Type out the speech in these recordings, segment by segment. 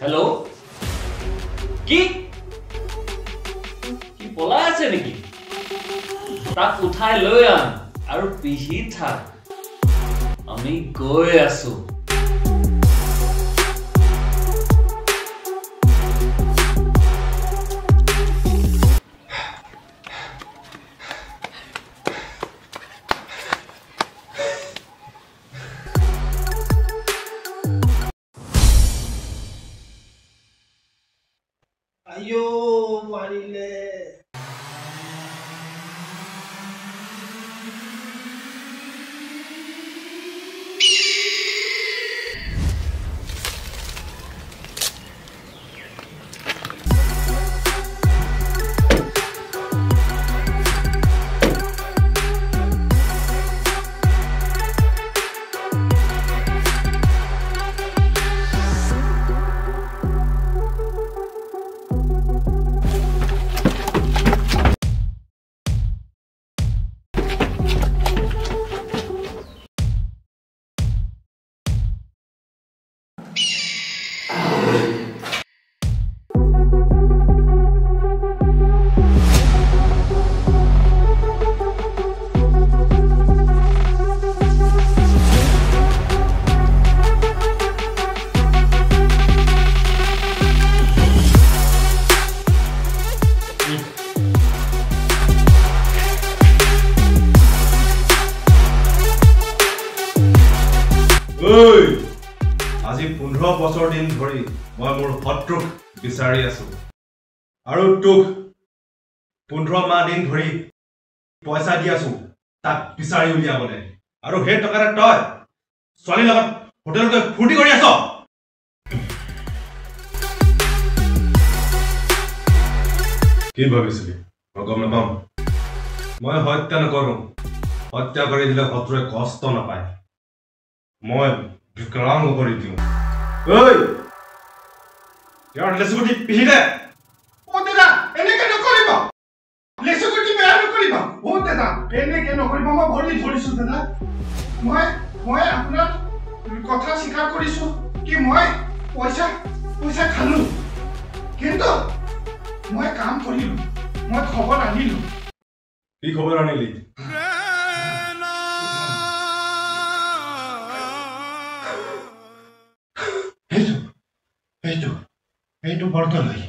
Hello কি কি পলাই আছে নেকি তাক উঠাই লৈ আন আৰু পিহি থাক আমি গৈ আছো Ayo, Marile. আজি 15 বছৰ দিন ধৰি মই মোৰ শত্ৰুক বিচাৰি আছো আৰু তোক 15 মাহ দিন ধৰি পইচা দি আছো তাক বিচাৰি উলিয়াবলৈ আৰু হে টকাৰে তই ছোৱালীৰ লগত হোটেলত গৈ ফুৰ্তি কৰি আছ কি ভাবিছিলি মই গম নাপাম মই হত্যা নকৰো হত্যা কৰি দিলে শত্ৰুৱে কষ্ট নাপায় মই বিকৰাং কৰি দিওঁ ঐ ইয়াৰ লেসুগুটি পিহিলে ও দাদা এনেকে নকৰিব লেসুগুটি বেয়া নকৰিব ও দাদা এনেকে নকৰিব মই ভৰি ধৰিছো দাদা মই আপোনাৰ কথা স্বীকাৰ কৰিছো কি মই পইচা খালো কিন্তু মই কাম কৰিলো মই খবৰ আনিলো কি খবৰ আনিলি এইটো বৰ্তলৈ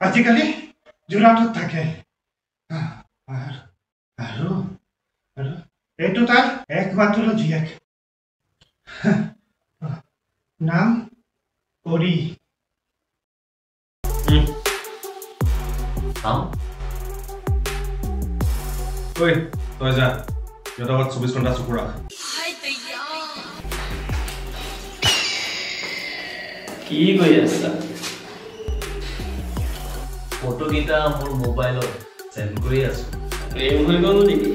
আজিকালি জোৰাটোত থাকে আৰু এইটো তাৰ একমাত্ৰ জীয়েক নাম কৰি ঐ তই যা সিহঁতৰ ঘৰত 24 ঘণ্টা চকু ৰাখ কি গৈ আছা ফটো গিটা মোৰ মোবাইলত সেন্ড কৰি আছো প্ৰেম হৈ গ'ল নেকি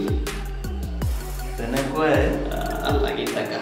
তেনেকৈ লাগি থাকা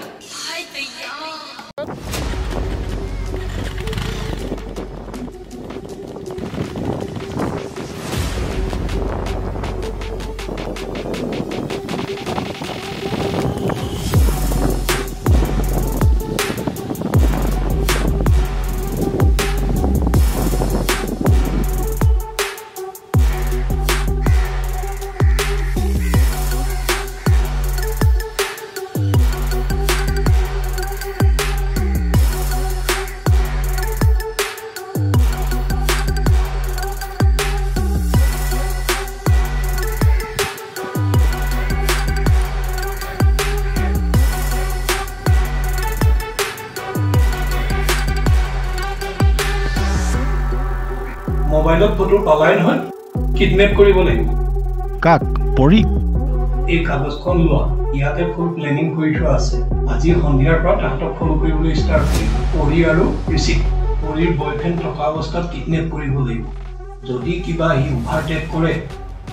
মোবাইলত ফটো পালাই নহয় কিডনেপ কৰিব লাগিব কাক পৰি এই কাগজখন লোৱা ইয়াতে ফুল প্লেনিং কৰি থোৱা আছে আজি সন্ধিয়াৰ পৰা তাহাঁতক ফলো কৰিবলৈ ষ্টাৰ্ট কৰিম পৰি আৰু ঋষিক পৰিৰ বয়ফ্ৰেণ্ড থকা অৱস্থাত কিডনেপ কৰিব লাগিব যদি কিবা হি ওভাৰটেক কৰে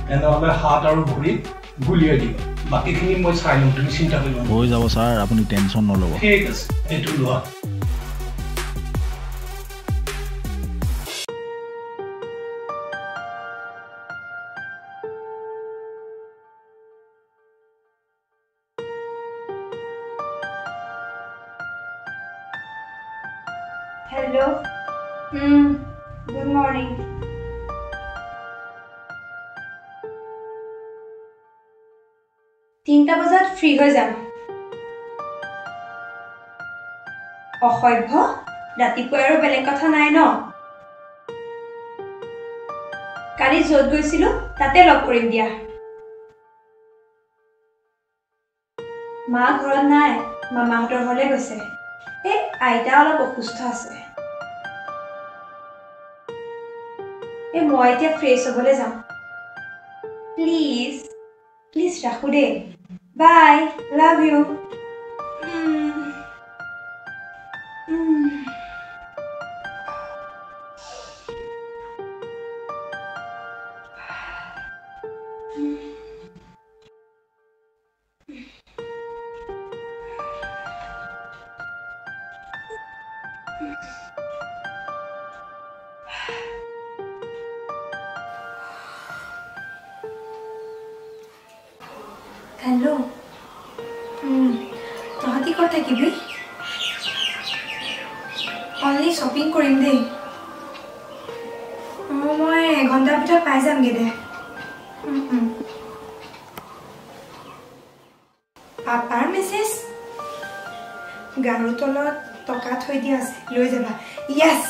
তেনেহ'লে হাত আৰু ভৰিত গুলিয়াই দিব বাকীখিনি মই চাই লম তুমি চিন্তা কৰিব নালাগে হৈ যাব ছাৰ আপুনি টেনশ্যন নল'ব ঠিক আছে এইটো লোৱা हेलो गुड मॉर्निंग 3টা বজাত ফ্ৰী হৈ যাম অসভ্য ৰাতিপুৱা আৰু বেলেগ কথা নাই ন কালি য'ত গৈছিলো তাতে লগ কৰিম দিয়া মা ঘৰত নাই মামাহঁতৰ ঘৰলৈ গৈছে এই আইতা অলপ অসুস্থ আছে এই মই এতিয়া ফ্ৰেছ হ'বলৈ যাম প্লিজ ৰাখো দে বাই লাভ ইউ हेलो तहती कत থাকিবি অনলি শপিং কৰিম দেই মই এঘণ্টাৰ ভিতৰত পাই যামগে দে পাপাৰ মেছেজ গাৰুৰ তলত টকা থৈ দিয়া আছে লৈ যাবা য়েছ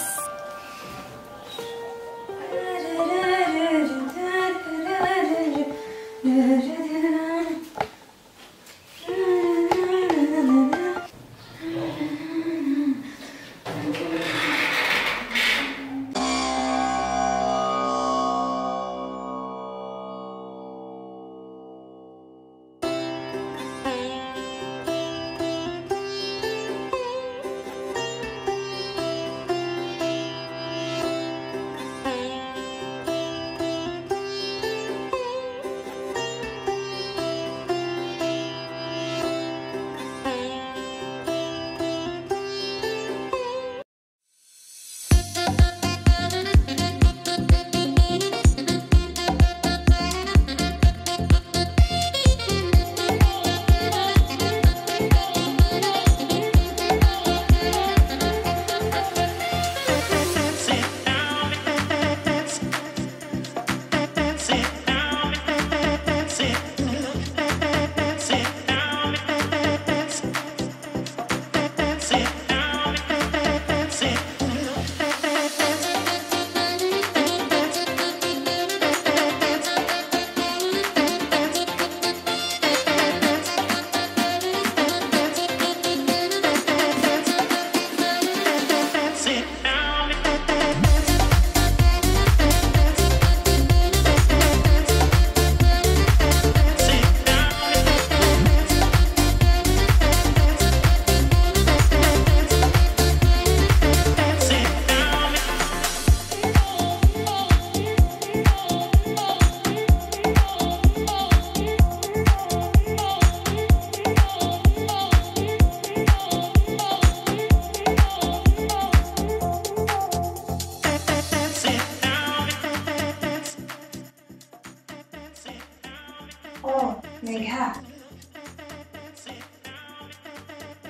मेघा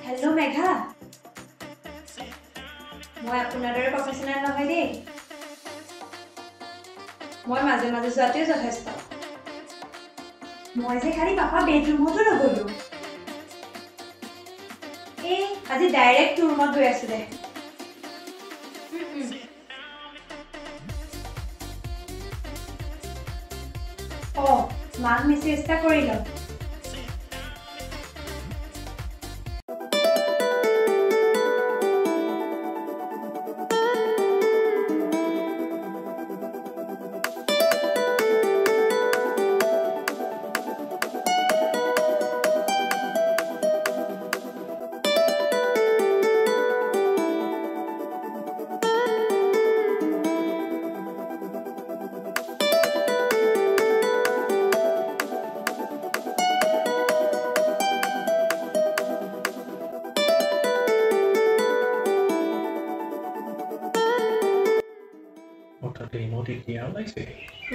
हेलो मेघा मैं আপোনাৰ দৰে প্ৰফেশনাল নহয় দেই মই মাজে মাজে যোৱাতে যথেষ্ট মই যে খালি পাপা বেডৰুমতো নগলো এই আজি ডাইৰেক্ট ৰুমত গৈ আছো দে ও মাক মেছেজটা কৰিল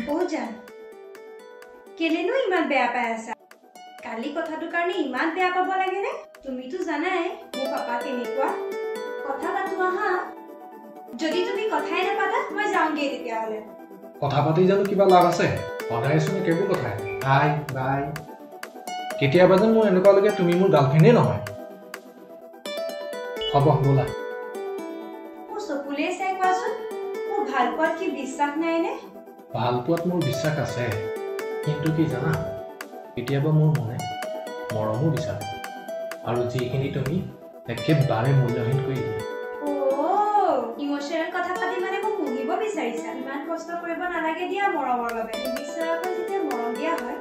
बोजान केलेनो इमान बेया पाय आसा काली कथाटो कारणे इमान बेया पाब लागे ने तुमी तो जानाय मो पापा केनेकुआ कथा बातु आहा যদি তুমি কথাই নাপাতা মই যাওঁগে তেতিয়াহ'লে কথা পাতি জানো কিবা লাভ আছে সদায়চোন একেবোৰ কথাই বাই বাই কেতিয়াবা যেন মোৰ এনেকুৱা লাগে তুমি মোৰ গাৰ্লফ্ৰেণ্ডেই নহয় হ'ব বোলা মোৰ চকুলে চাই কোৱাচোন মোৰ ভাল পোৱাত কি বিশ্বাস নাই নে ভাল পোৱাত মোৰ বিশ্বাস আছে কিন্তু কি জানা কেতিয়াবা মোৰ মনে মৰমো বিচাৰে আৰু যিখিনি তুমি একেবাৰে মূল্যহীন কৰি দিয়া ইমোশনাল কথা পাতি মানে মোক মুহিব বিচাৰিছা ইমান কষ্ট কৰিব নালাগে দিয়া মৰমৰ বাবে নিবিচাৰাকৈ যেতিয়া মৰম দিয়া হয়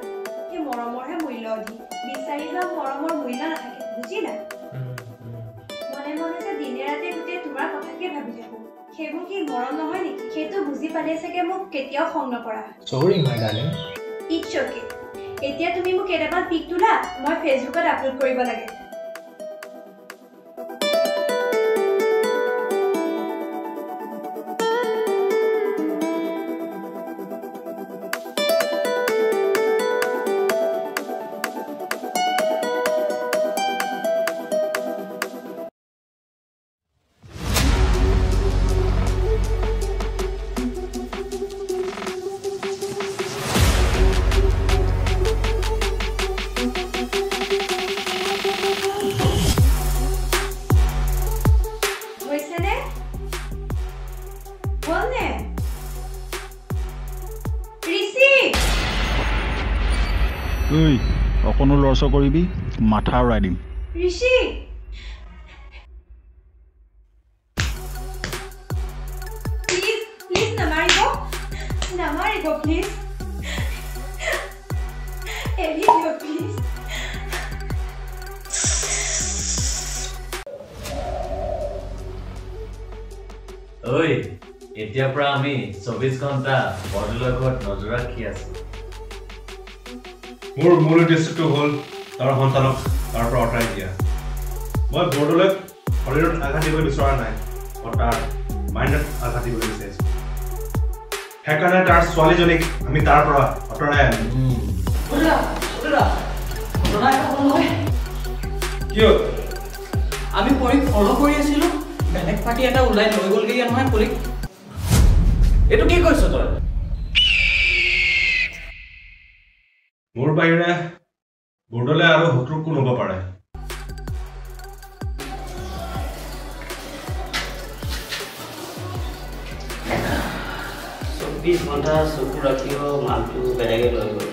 সেই মৰমৰহে মূল্য অধিক বিচাৰি লোৱা মৰমৰ মূল্য নাথাকে বুজিলা মনে মনে যে দিনে ৰাতি গোটেই তোমাৰ কথাকে ভাবি থাকো সেইবোৰ কি মৰম নহয় নেকি সেইটো বুজি পালে চাগে মোক কেতিয়াও খং নকৰা সৰি মাই ডাৰ্লিং ইটছ অকে এতিয়া তুমি মোক কেইটামান পিক তোলা মই ফেচবুকত আপলোড কৰিব লাগে ঐ অকণো লৰচ কৰিবি মাথা উৰাই দিম ঋষি প্লিজ নামাৰিব প্লিজ এৰি দিয়ক প্লিজ ঐ এতিয়াৰ পৰা আমি 24 ঘণ্টা বৰদলৈৰ ঘৰত নজৰ ৰাখি আছো মোৰ মূল উদ্দেশ্যটো হ'ল তাৰ সন্তানক তাৰ পৰা আঁতৰাই দিয়া মই বৰদলৈক শৰীৰত আঘাত দিব বিচৰা নাই মই তাৰ মাইণ্ডত আঘাত দিব বিচাৰিছোঁ সেইকাৰণে তাৰ ছোৱালীজনীক আমি তাৰ পৰা আঁতৰাই আনিম কিয় আমি পৰীক ফলো কৰি আছিলো বেলেগ পাৰ্টি এটা ওলাই লৈ গ'লগৈ নহয় পৰীক এইটো কি কৈছ তই মোৰ বাহিৰে বৰদলৈ আৰু শত্ৰু কোন হ'ব পাৰে 20 ঘণ্টা চকু ৰাখিও মালটো বেলেগে লৈ গ'ল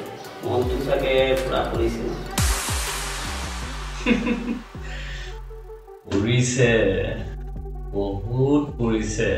মনটো চাগে পুৰা পৰিছে পৰিছে বহুত পৰিছে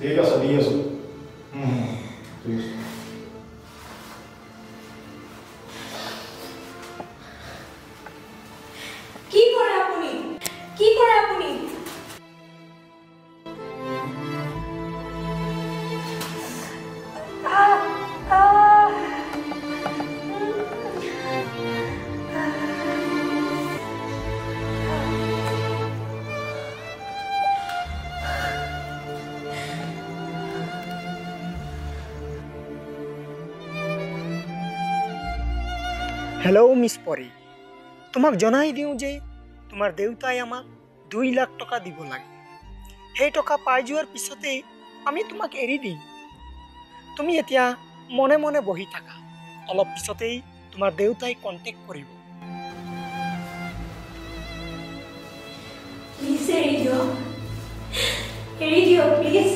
ঠিক আছে দি আছো ঠিক আছে কি কৰে আপুনি हेलो मिस परी তোমাক জনাই দিও যে তোমাৰ দেউতাই আমাক 2 লাখ টকা দিব লাগে সেই টকা পাই যোৱাৰ পিছতে আমি তোমাক এৰি দিম তুমি এতিয়া মনে মনে বহি থাকা অলপ পিছতেই তোমাৰ দেউতাই কন্টাক্ট কৰিব প্লিজ এৰি দিও প্লিজ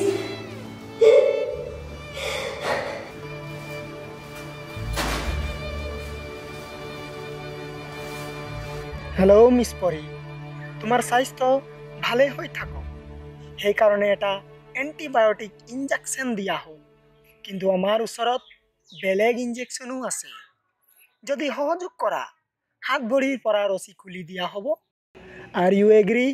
हेलो मिस परी तुम्हार स्वास्थ्य भाले हो थाको हे कारणे एटा एंटीबायोटिक इंजेक्शन दिया हो किंतु आमार उसरत बेलेग इंजेक्शनो आछे जदि सहयोग करा हाथ भरिर परा रसी खुली दिया हबो are you agree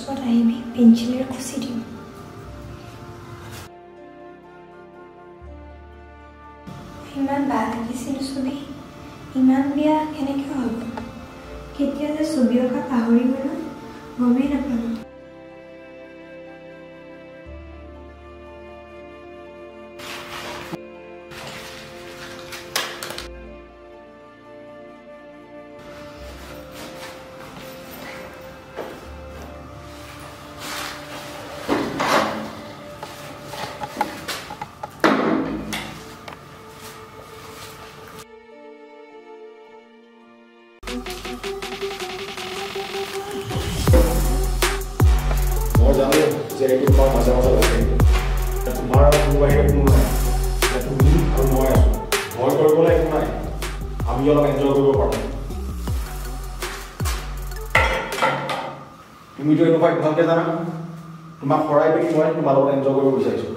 What I make pencil खुशी दियो इमान बात किसी छवि इमान बिया केनेके हब केতিয়া যে ছবি অকা পাহৰি গলো গমেই নাপালো তুমি তো এনেকুৱা ভালকে জানা তোমাক খৰাই পিনি মই তোমাৰ লগত এনজয় কৰিব বিচাৰিছো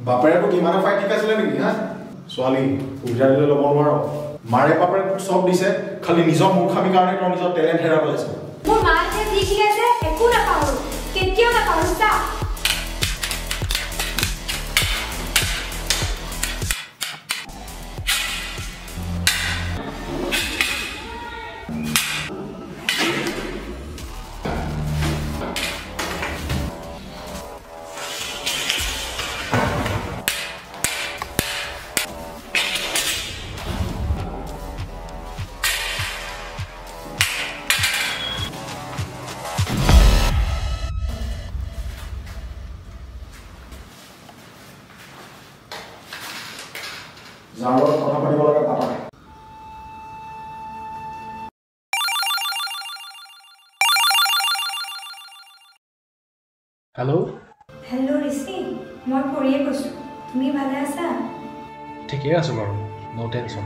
বাপেৰেতো কিমান ফাইট ঠিক আছিলে নেকি হা ছোৱালী সুবিধা দিলে ল'ব নোৱাৰো মাৰে বাপেৰে চব দিছে খালি নিজৰ মূৰ্খামিৰ কাৰণে তই নিজৰ টেলেণ্ট হেৰাই পেলাইছ মোৰ মায়ে যি শিকাইছে একো নাপাহৰো কেতিয়াও নাপাহৰো চা যাৰ লগত কথা পাতিব লাগে পাতা হেল্ল' হেল্ল' ঋষি মই পৰিয়ে কৈছোঁ তুমি ভালে আছা ঠিকেই আছোঁ বাৰু ন' টেনশ্যন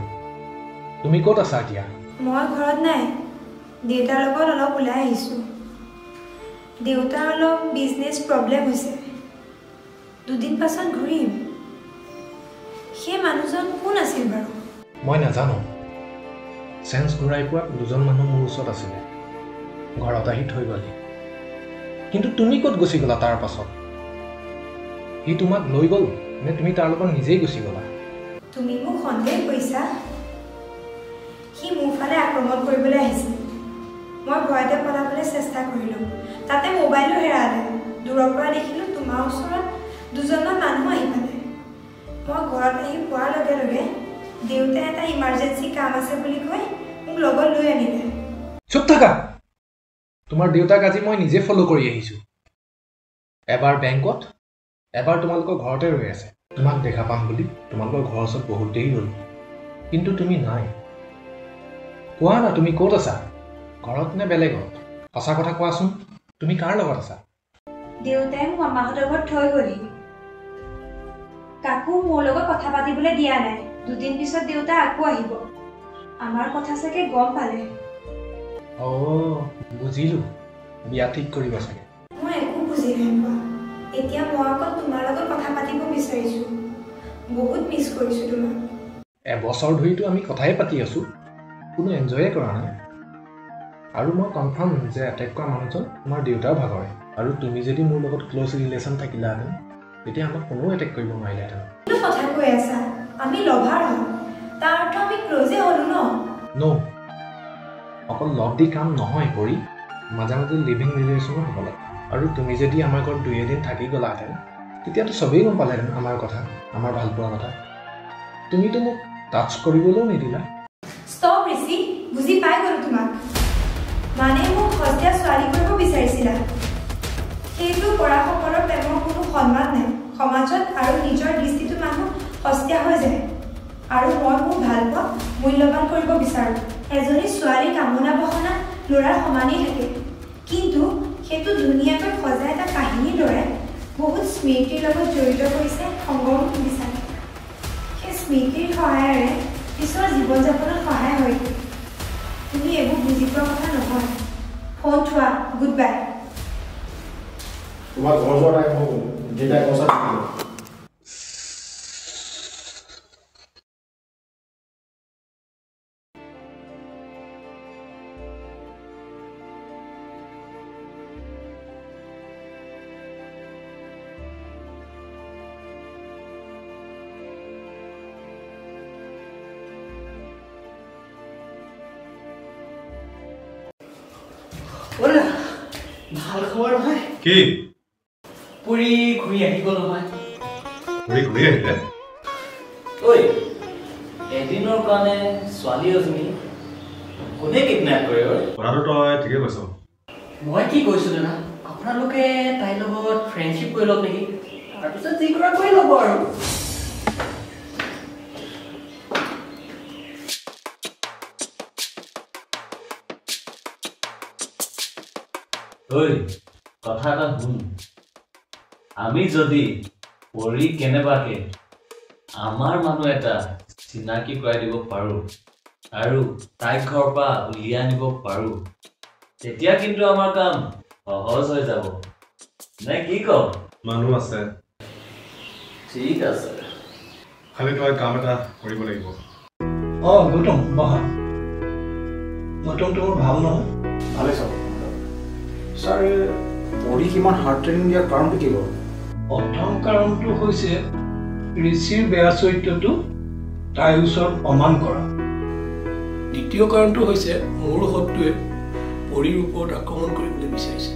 তুমি ক'ত আছা এতিয়া মই ঘৰত নাই দেউতাৰ লগত অলপ ওলাই আহিছোঁ দেউতাৰ অলপ বিজনেছ প্ৰব্লেম হৈছে দুদিন পাছত ঘূৰিম সেই মানুহজন কোন আছিল বাৰু মই নাজানো চেঞ্চ ঘূৰাই পোৱা দুজন মানুহ মোৰ ওচৰত আছিলে ঘৰত আহি থৈ গ'লি কিন্তু তুমি ক'ত গুচি গ'লা তাৰ পাছত সি তোমাক লৈ গ'ল নে তুমি তাৰ লগত নিজেই গুচি গ'লা তুমি মোক সন্দেহ কৰিছা সি মোৰ ফালে আক্ৰমণ কৰিবলৈ আহিছিল মই ভয়তে পলাবলৈ চেষ্টা কৰিলোঁ তাতে মোবাইলো হেৰালে দূৰৰ পৰা দেখিলোঁ তোমাৰ ওচৰত দুজনমান মানুহ আহি পালে মই ঘৰত আহি পোৱাৰ লগে লগে দেউতাই এটা ইমাৰ্জেঞ্চি কাম আছে বুলি কৈ মোক লগত লৈ আনিলে চুপ থাকা তোমাৰ দেউতাক আজি মই নিজে ফ'ল' কৰি আহিছোঁ এবাৰ বেংকত এবাৰ তোমালোকৰ ঘৰতে ৰৈ আছে তোমাক দেখা পাম বুলি তোমালোকৰ ঘৰৰ ওচৰত বহুত দেৰি হ'ল কিন্তু তুমি নাই কোৱা না তুমি ক'ত আছা ঘৰত নে বেলেগত সঁচা কথা কোৱাচোন তুমি কাৰ লগত আছা দেউতাই মোক মামাহঁতৰ ঘৰত থৈ গ'লি কাকো মোৰ লগত কথা পাতিবলৈ দিয়া নাই দুদিন পিছত দেউতা আকৌ আহিব আমাৰ কথা চাগে গম পালে বুজিলোঁ বিয়া ঠিক কৰিবা চাগে মই একো বুজি নাই পোৱা এতিয়া মই আকৌ তোমাৰ লগত কথা পাতিব বিচাৰিছোঁ বহুত মিছ কৰিছোঁ তোমাক এবছৰ ধৰিতো আমি কথাই পাতি আছোঁ কোনো এনজয়ে কৰা নাই আৰু মই কনফাৰ্ম যে এটেক কৰা মানুহজন তোমাৰ দেউতাৰ ভাগৰে আৰু তুমি যদি মোৰ লগত ক্ল'জ ৰিলেশ্যন থাকিলাহেঁতেন তেতিয়া আমাক কোনেও এটেক কৰিব নোৱাৰিলেহেঁতেন কথা কৈ আছা আমি লভাৰ হ'ম তাৰ অৰ্থ আমি ক্ল'জে হ'লো ন অকল লভ দি কাম নহয় পৰি মাজে মাজে লিভিং ৰিলেশ্যনো হ'ব লাগে আৰু তুমি যদি আমাৰ ঘৰত 2 এদিন থাকি গ'লাহেঁতেন তেতিয়াতো চবেই গম পালেহেঁতেন আমাৰ কথা আমাৰ ভাল পোৱা কথা তুমিতো মোক টাচ কৰিবলৈও নিদিলা ষ্টপ ঋষি বুজি পাই গ'লো তোমাক মানে মোক সস্তীয়া ছোৱালী কৰিব বিচাৰিছিলা সেইটো পৰাসকলৰ প্ৰেমৰ কোনো সন্মান নাই সমাজত আৰু নিজৰ দৃষ্টিটো মানুহ সস্তীয়া হৈ যায় আৰু মই মোৰ ভাল পোৱা মূল্যৱান কৰিব বিচাৰোঁ এজনী ছোৱালী কামনা বহনা ল'ৰাৰ সমানেই থাকে কিন্তু সেইটো ধুনীয়াকৈ সজাই এটা কাহিনীৰ দৰে বহুত স্মৃতিৰ লগত জড়িত কৰিছে সংগম বিচাৰে সেই স্মৃতিৰ সহায়েৰে পিছৰ জীৱন যাপনত সহায় হয় তুমি এইবোৰ বুজি পোৱা কথা নহয় ফোন থোৱা গুড বাই তোমাৰ ঘৰ যোৱা টাইম হ'ল যেটাই কথা থাকিব ভাল খবৰ নহয় কি পুৰি ঘূৰি আহি গ'ল নহয় ঘূৰি আহিলে ঐ এদিনৰ কাৰণে ছোৱালী এজনী কোনে কিডনেপ কৰে কথাটো তই ঠিকে কৈছ মই কি কৈছোঁ দাদা আপোনালোকে তাইৰ লগত ফ্ৰেণ্ডশ্বিপ কৰি লওক নেকি তাৰপিছত যি কৰা কৰি ল'ব আৰু ঐ কথা এটা শুন আমি যদি পৰি কেনেবাকে আমাৰ মানুহ এটা চিনাকি কৰাই দিব পাৰোঁ আৰু তাইক ঘৰৰ পৰা উলিয়াই আনিব পাৰোঁ তেতিয়া কিন্তু আমাৰ কাম সহজ হৈ যাব নে কি ক মানুহ আছে ঠিক আছে খালি তই কাম এটা কৰিব লাগিব গৌতম বহা গৌতম তোমাৰ ভাল নহয় ভালে ছাৰ ছাৰ পঢ়ি কিমান হাৰ্ড ট্ৰেইনিং দিয়াৰ কাৰণটো কি বাৰু প্ৰথম কাৰণটো হৈছে ঋষিৰ বেয়া চৰিত্ৰটো তাইৰ ওচৰত প্ৰমাণ কৰা দ্বিতীয় কাৰণটো হৈছে মোৰ শত্ৰুৱে পৰীৰ ওপৰত আক্ৰমণ কৰিবলৈ বিচাৰিছে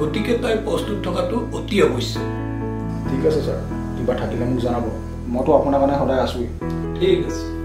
গতিকে তাই প্ৰস্তুত থকাটো অতি আৱশ্যক ঠিক আছে ছাৰ কিবা থাকিলে মোক জনাব মইতো আপোনাৰ কাৰণে সদায় আছোঁৱেই ঠিক আছে